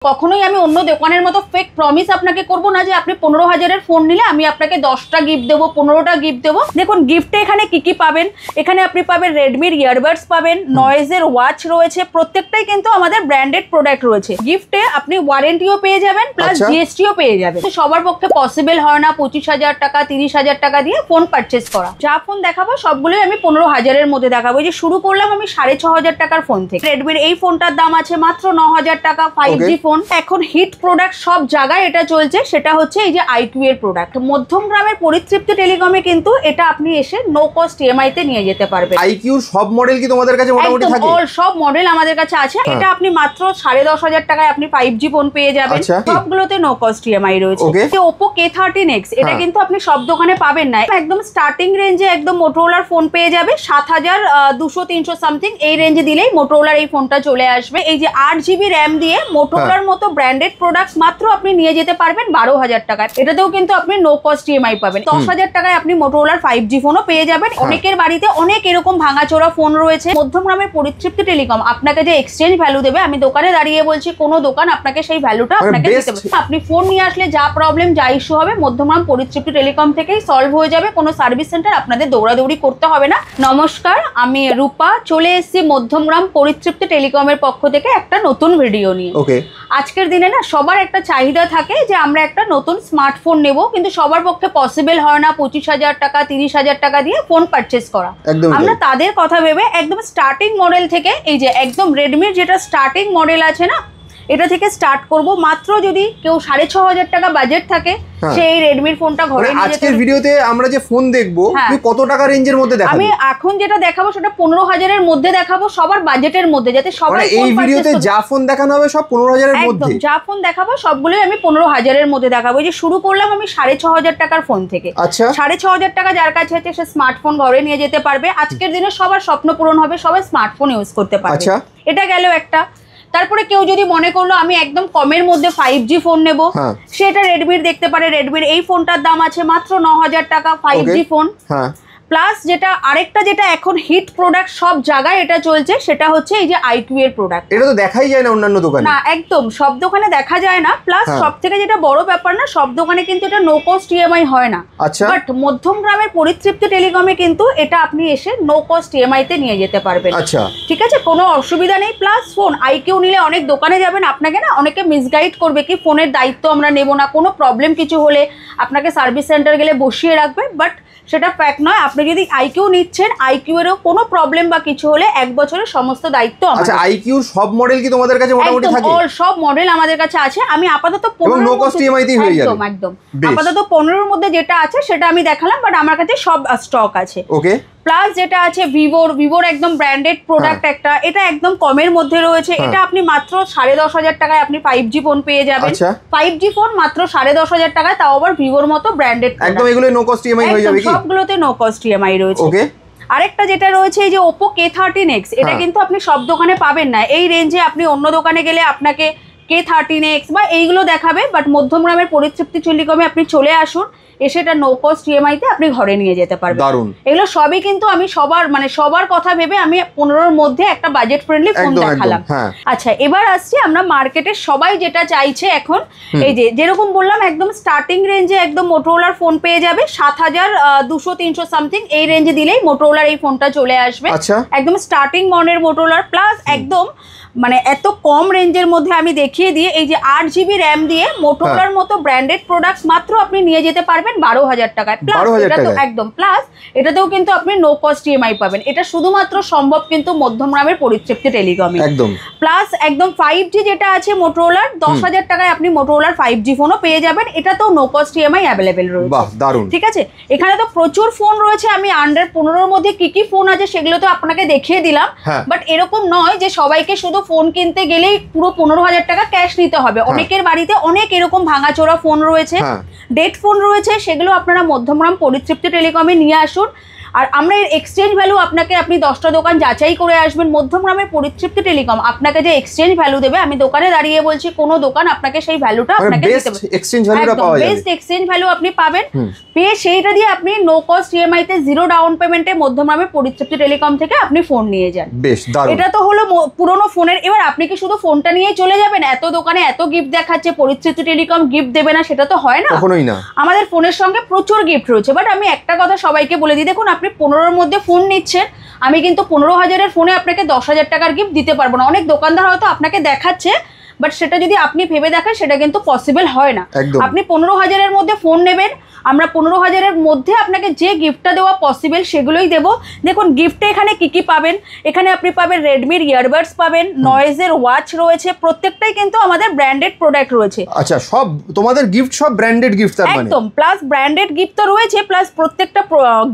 কখনোই আমি অন্য দোকানের মতো ফেক প্রমিস আপনাকে করব না যে আপনি 15,000-এর ফোন নিলে আমি আপনাকে 10টা গিফট দেবো, 15টা গিফট দেবো। দেখুন গিফটে এখানে কি কি পাবেন, এখানে আপনি পাবেন রেডমির ইয়ারবাডস পাবেন, নয়েজের ওয়াচ রয়েছে, প্রত্যেকটাই কিন্তু আমাদের ব্র্যান্ডেড প্রোডাক্ট রয়েছে। গিফটে আপনি ওয়ারেন্টিও পেয়ে যাবেন প্লাস জিএসটিও পেয়ে যাবেন। সবার পক্ষে পসিবল হয় না 25,000 টাকা 30,000 টাকা দিয়ে ফোন পারচেস করা। যা ফোন দেখাবো সবগুলোই আমি 15,000-এর মধ্যে দেখাবো। এই যে শুরু করলাম আমি 6,500 টাকার ফোন থেকে। রেডমির এই ফোনটার দাম আছে মাত্র 9,000 টাকা, 5G ফোন। এখন হিট প্রোডাক্ট সব জায়গায় এটা চলছে, সেটা হচ্ছে এই যে আইকিউ এর প্রোডাক্ট। মধ্যমগ্রামের পরিতৃপ্তি টেলিকমে কিন্তু এটা আপনি এসে নো কস্ট ইএমআই তে নিয়ে যেতে পারবেন। আইকিউ সব মডেল কি তোমাদের কাছে মোটামুটি থাকে? অল সব মডেল আমাদের কাছে আছে। এটা আপনি মাত্র 10,500 টাকায় আপনি 5G ফোন পেয়ে যাবেন। সবগুলোতে নো কস্ট ইএমআই রয়েছে। যে Oppo K13X এটা কিন্তু আপনি সব দোকানে পাবেন না। একদম স্টার্টিং রেঞ্জে একদম মোটরোলার ফোন পেয়ে যাবে 7,200-300 সামথিং এই রেঞ্জে দিলেই মোটরোলার এই ফোনটা চলে আসবে। এই যে 8GB র্যাম দিয়ে মোটরোলার মতো ব্র্যান্ডেড প্রোডাক্টস মাত্র আপনি নিয়ে যেতে পারবেন 12,000 টাকায়। এটাতেও কিন্তু আপনি নো কস্ট ইএমআই পাবেন। 10,000 টাকায় আপনি মোটরোলার 5G ফোনও পেয়ে যাবেন। অনেকের বাড়িতে অনেক এরকম ভাঙাচোরা ফোন রয়েছে। মধ্যমগ্রামের পরিতৃপ্তি টেলিকম আপনাকে যে এক্সচেঞ্জ ভ্যালু দেবে, আমি দোকানে দাঁড়িয়ে বলছি কোনো দোকান আপনাকে সেই ভ্যালুটা আপনাকে দিতে পারবে। আপনি ফোন নিয়ে আসলে যা প্রবলেম যা ইস্যু হবে মধ্যমগ্রাম পরিতৃপ্তি টেলিকম থেকেই সলভ হয়ে যাবে। কোনো সার্ভিস সেন্টার আপনাদের দৌড়াদৌড়ি করতে হবে না। নমস্কার, আমি রূপা, চলে এসেছি মধ্যমগ্রাম পরিতৃপ্তি টেলিকমের পক্ষ থেকে একটা নতুন ভিডিও নিয়ে। আজকের দিনে না সবার একটা চাহিদা থাকে যে আমরা একটা নতুন স্মার্টফোন নেব, কিন্তু সবার পক্ষে পসিবল হয় না 25,000 টাকা 30,000 টাকা দিয়ে ফোন পারচেস করা। আমরা তাদের কথা ভেবে একদম স্টার্টিং মডেল থেকে এই যে একদম রেডমির যেটা স্টার্টিং মডেল আছে না, এটা থেকে স্টার্ট করব। মাত্র যদি কেউ 6,500 টাকা বাজেট থাকে সেই রেডমির ফোনটা ঘরে নিয়ে যেতে। আজকের ভিডিওতে আমরা যে ফোন দেখবো তুমি কত টাকা রেঞ্জের মধ্যে দেখাবে? আমি এখন যেটা দেখাবো সেটা 15,000-এর মধ্যে দেখাবো, সবার বাজেটের মধ্যে, যাতে সবাই এই ভিডিওতে যা ফোন দেখানো হবে সব 15,000-এর মধ্যে। একদম যা ফোন দেখাবো সবগুলোই আমি 15,000-এর মধ্যে দেখাবো। এই যে শুরু করলাম আমি 6,500 টাকার ফোন থেকে। আচ্ছা, 6,500 টাকা যার কাছে আছে সে স্মার্টফোন ঘরে নিয়ে যেতে পারবে। আজকের দিনে সবার স্বপ্ন পূরণ হবে, সবাই স্মার্টফোন ইউজ করতে পারবে। এটা গেল একটা। তারপরে কেউ যদি মনে করলো আমি একদম কমের মধ্যে 5G ফোন নেব, সেটা রেডমির দেখতে পারে। রেডমির এই ফোনটার দাম আছে মাত্র 9,000 টাকা, 5G ফোন। প্লাস যেটা আরেকটা যেটা এখন হিট প্রোডাক্ট সব জায়গায় এটা চলছে, সেটা হচ্ছে এই যে আইকিউ এর প্রোডাক্ট। এটা তো দেখাই যায় না অন্যান্য দোকানে। না, একদম সব দোকানে দেখা যায় না। প্লাস সব থেকে যেটা বড় ব্যাপার না, সব দোকানে কিন্তু এটা নো কস্ট ইএমআই হয় না। বাট মধ্যমগ্রামের পরিতৃপ্তি টেলিকমে কিন্তু এটা আপনি এসে নো কস্ট ইএমআই তে নিয়ে যেতে পারবেন। ঠিক আছে, কোনো অসুবিধা নেই। প্লাস ফোন আইকিউ নিলে অনেক দোকানে যাবেন, আপনাকে না অনেকে মিসগাইড করবে কি ফোনের দায়িত্ব আমরা নেব না, কোনো প্রবলেম কিছু হলে আপনাকে সার্ভিস সেন্টার গেলে বসিয়ে রাখবে। বাট সেটা ফ্যাক্ট নয়। আপনি যদি আইকিউ নিচ্ছেন, আইকিউ এরও কোনো প্রবলেম বা কিছু হলে 1 বছরের সমস্ত দায়িত্ব আমাদের। আচ্ছা, আইকিউ সব মডেল কি তোমাদের কাছে মোটামুটি থাকে? অল সব মডেল আমাদের কাছে আছে। আমি আপাতত 15 নো কস্ট ইএমআই তে হয়ে যাবে। একদম আপাতত 15-এর মধ্যে যেটা আছে সেটা আমি দেখালাম, বাট আমার কাছে সব স্টক আছে। প্লাস যেটা আছে ভিভোর একদম ব্র্যান্ডেড প্রোডাক্ট একটা, এটা একদম কমের মধ্যে রয়েছে। এটা আপনি মাত্র 10,500 টাকায় আপনি 5G ফোন পেয়ে যাবেন। 5G ফোন মাত্র 10,500 টাকায়, তাও আবার ভিভোর মতো ব্র্যান্ডেড। একদম এগুলো নো কস্ট ইএমআই হয়ে যাবে। সবগুলোতে নো কস্ট ইএমআই রয়েছে। আরেকটা যেটা রয়েছে এই যে Oppo K13X, এটা কিন্তু আপনি সব দোকানে পাবেন না। এই রেঞ্জে আপনি অন্য দোকানে গেলে আপনাকে K13X বা এইগুলো দেখাবে, বাট মধ্যমগ্রামের পরিতৃপ্তি টেলিকমে আপনি চলে আসুন, এসে এটা নো কস্ট ইএমআই তে আপনি ঘরে নিয়ে যেতে পারবেন। এগুলো সবই কিন্তু আমি সবার কথা ভেবে আমি 15-এর মধ্যে একটা বাজেট ফ্রেন্ডলি ফোন দেখালাম। আচ্ছা, এবার আসছি আমরা মার্কেটের সবাই যেটা চাইছে এখন, এই যে যেরকম বললাম একদম স্টার্টিং রেঞ্জে একদম মোটরোলার ফোন পেয়ে যাবে 7,200-300 সামথিং এই রেঞ্জে দিলেই মোটরোলার এই ফোনটা চলে আসবে। একদম স্টার্টিং মডেল মোটরোলার। প্লাস একদম মানে এত কম রেঞ্জের মধ্যে আমি দেখিয়ে দিয়ে এই যে 8GB র্যাম দিয়ে মোটরোলার মতো ব্র্যান্ডেড প্রোডাক্টস মাত্র আপনি নিয়ে যেতে পারবেন 12,000 টাকায়। প্লাস এটা তো একদম প্লাস এটাতেও কিন্তু আপনি নো কস্ট ইএমআই পাবেন। এটা শুধুমাত্র সম্ভব কিন্তু মধ্যমগ্রামের পরিতৃপ্তি টেলিকমে। প্লাস একদম 5G যেটা আছে মোটরোলার, 10,000 টাকায় আপনি মোটরোলার 5G ফোনও পেয়ে যাবেন। এটাতেও নো কস্ট ইএমআই অ্যাভেলেবেল রয়েছে। ঠিক আছে, এখানে তো প্রচুর ফোন রয়েছে। আমি আন্ডার 15-এর মধ্যে কি কি ফোন আছে সেগুলো তো আপনাকে দেখিয়ে দিলাম। বাট এরকম নয় যে সবাইকে শুধু ফোন কিনতে গেলেই পুরো 15,000 টাকা ক্যাশ নিতে হবে। অনেকের বাড়িতে অনেক এরকম ভাঙাচোরা ফোন রয়েছে, ডেড ফোন রয়েছে, সেগুলো আপনারা মধ্যমগ্রাম পরিতৃপ্তি টেলিকমে নিয়ে আসুন। আর আমরা এর এক্সচেঞ্জ ভ্যালু আপনাকে, আপনি 10টা দোকান যাচাই করে আসবেন, মধ্যমগ্রামের পরিতৃপ্তি টেলিকম আপনাকে যে এক্সচেঞ্জ ভ্যালু দেবে, আমি দোকানে দাঁড়িয়ে বলছি কোনো দোকান আপনাকে সেই ভ্যালুটা আপনাকে দিতে পারবে, এক্সচেঞ্জ ভ্যালুটা পাওয়া যাবে, বেস্ট এক্সচেঞ্জ ভ্যালু আপনি পাবেন, পেয়ে সেইটা দিয়ে আপনি নো কস্ট ইএমআই তে 0 ডাউন পেমেন্টে মধ্যমগ্রামের পরিতৃপ্তি টেলিকম থেকে আপনি ফোন নিয়ে যান। বেশ দারুণ। এটা তো হলো পুরনো ফোনের। এবার আপনি কি শুধু ফোনটা নিয়ে চলে যাবেন? এত দোকানে এত গিফট দেখাচ্ছে, পরিতৃপ্তি টেলিকম গিফট দেবে না, সেটা তো হয় না, কখনোই না। আমাদের ফোনের সঙ্গে প্রচুর গিফট রয়েছে। বাট আমি একটা কথা সবাইকে বলে দিই, দেখুন আপনি 15-র মধ্যে ফোন নিচ্ছেন, আমি কিন্তু 15,000-এর ফোনে আপনাকে 10,000 টাকার গিফট দিতে পারবো না। অনেক দোকানদার হয়তো আপনাকে দেখাচ্ছে, বাট সেটা যদি আপনি ভেবে দেখেন সেটা কিন্তু পসিবল হয় না। আপনি 15,000-এর মধ্যে ফোন নেবেন, আমরা 15,000-এর মধ্যে আপনাকে যে গিফটটা দেওয়া পসিবল সেগুলোই দেবো। দেখুন গিফটে এখানে কি কি পাবেন, এখানে আপনি পাবেন রেডমির ইয়ারবাডস পাবেন, নয়েজের ওয়াচ রয়েছে, প্রত্যেকটাই কিন্তু আমাদের ব্র্যান্ডেড প্রোডাক্ট রয়েছে। আচ্ছা, সব তোমাদের গিফট সব ব্র্যান্ডেড গিফট তার মানে? একদম, প্লাস ব্র্যান্ডেড গিফট তো রয়েছে, প্লাস প্রত্যেকটা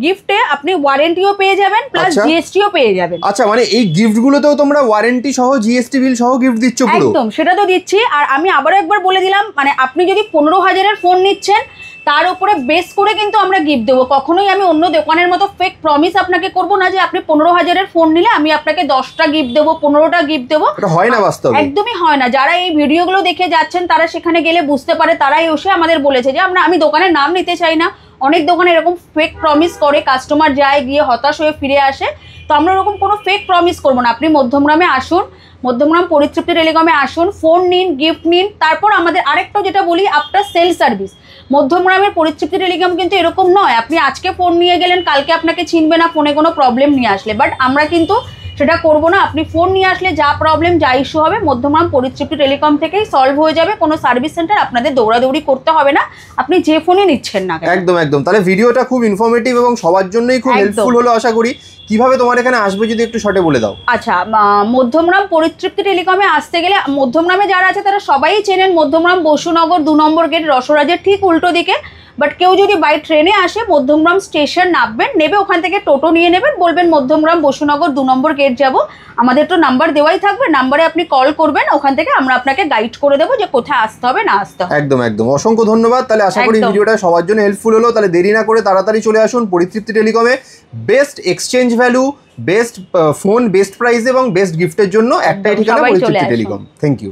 গিফটে আপনি ওয়ারেন্টিও পেয়ে যাবেন, প্লাস জিএসটিও পেয়ে যাবেন। আচ্ছা, মানে এই গিফটগুলোতেও তোমরা ওয়ারেন্টি সহ জিএসটি বিল সহ গিফট দিচ্ছ পুরো? একদম, সেটা তো দিচ্ছি। আর আমি আবারও একবার বলে দিলাম, মানে আপনি যদি 15,000-এর ফোন নিচ্ছেন তার উপরে বেস করে কিন্তু আমরা গিফট দেবো। কখনোই আমি অন্য দোকানের মতো ফেক প্রমিস আপনাকে করব না যে আপনি 15,000-এর ফোন নিলে আমি আপনাকে 10টা গিফট দেবো, 15টা গিফট দেবো, এটা হয় না বাস্তবে, একদমই হয় না। যারা এই ভিডিওগুলো দেখে যাচ্ছেন তারা সেখানে গেলে বুঝতে পারে, তারাই এসে আমাদের বলেছে যে আমি দোকানের নাম নিতে চাই না, অনেক দোকানে এরকম ফেক প্রমিস করে, কাস্টমার যায় গিয়ে হতাশ হয়ে ফিরে আসে। তো আমরা এরকম কোনো ফেক প্রমিস করবো না। আপনি মধ্যমগ্রামে আসুন, মধ্যমগ্রাম পরিতৃপ্তি টেলিকমে আসুন, ফোন নিন, গিফট নিন। তারপর আমাদের আরেকটা যেটা বলি, আফটার সেল সার্ভিস। মধ্যমগ্রামের পরিতৃপ্তি টেলিকম কিন্তু এরকম নয় আপনি আজকে ফোন নিয়ে গেলেন কালকে আপনাকে চিনবে না ফোনে কোনো প্রবলেম নিয়ে আসলে, বাট আমরা কিন্তু সেটা করবো না। আপনি ফোন নিয়ে আসলে যা প্রবলেম, যা ইস্যু হবে মধ্যমগ্রাম পরিতৃপ্তি টেলিকম থেকেই সলভ হয়ে যাবে। কোনো সার্ভিস সেন্টার আপনাদের দৌড়াদৌড়ি করতে হবে না, আপনি যে ফোনই নিচ্ছেন না। একদম একদম। তাহলে ভিডিওটা খুব ইনফরমেটিভ এবং সবার জন্যই খুব হেল্পফুল হলো আশা করি। কিভাবে তোমার এখানে আসবে যদি একটু শর্টে বলে দাও। আচ্ছা, মধ্যমগ্রাম পরিতৃপ্তি টেলিকমে আসতে গেলে মধ্যমগ্রামে যারা আছে তারা সবাই চেনেন মধ্যমগ্রাম বসুনগর 2 নম্বর গেট, রসরাজের ঠিক উল্টো দিকে। বাট কেউ যদি বাই ট্রেনে আসে মধ্যমগ্রাম স্টেশন নামবেন, নেবে ওখান থেকে টোটো নিয়ে নেবেন, বলবেন মধ্যমগ্রাম বসুনগর 2 নম্বর গেট যাব। আমাদের তো নাম্বার দেওয়াই থাকবে, নাম্বারে আপনি কল করবেন, ওখান থেকে আমরা আপনাকে গাইড করে দেবো যে কোথায় আসতে হবে না আসতে হবে। একদম একদম, অসংখ্য ধন্যবাদ। তাহলে আশা করি ভিডিওটা সবার জন্য হেল্পফুল হলো। তাহলে দেরি না করে তাড়াতাড়ি চলে আসুন পরিতৃপ্তি টেলিকমে। Best exchange value, best phone, best price এবং বেস্ট গিফটের জন্য একটাই ঠিকানা পরিতৃপ্তি টেলিকম। Thank you.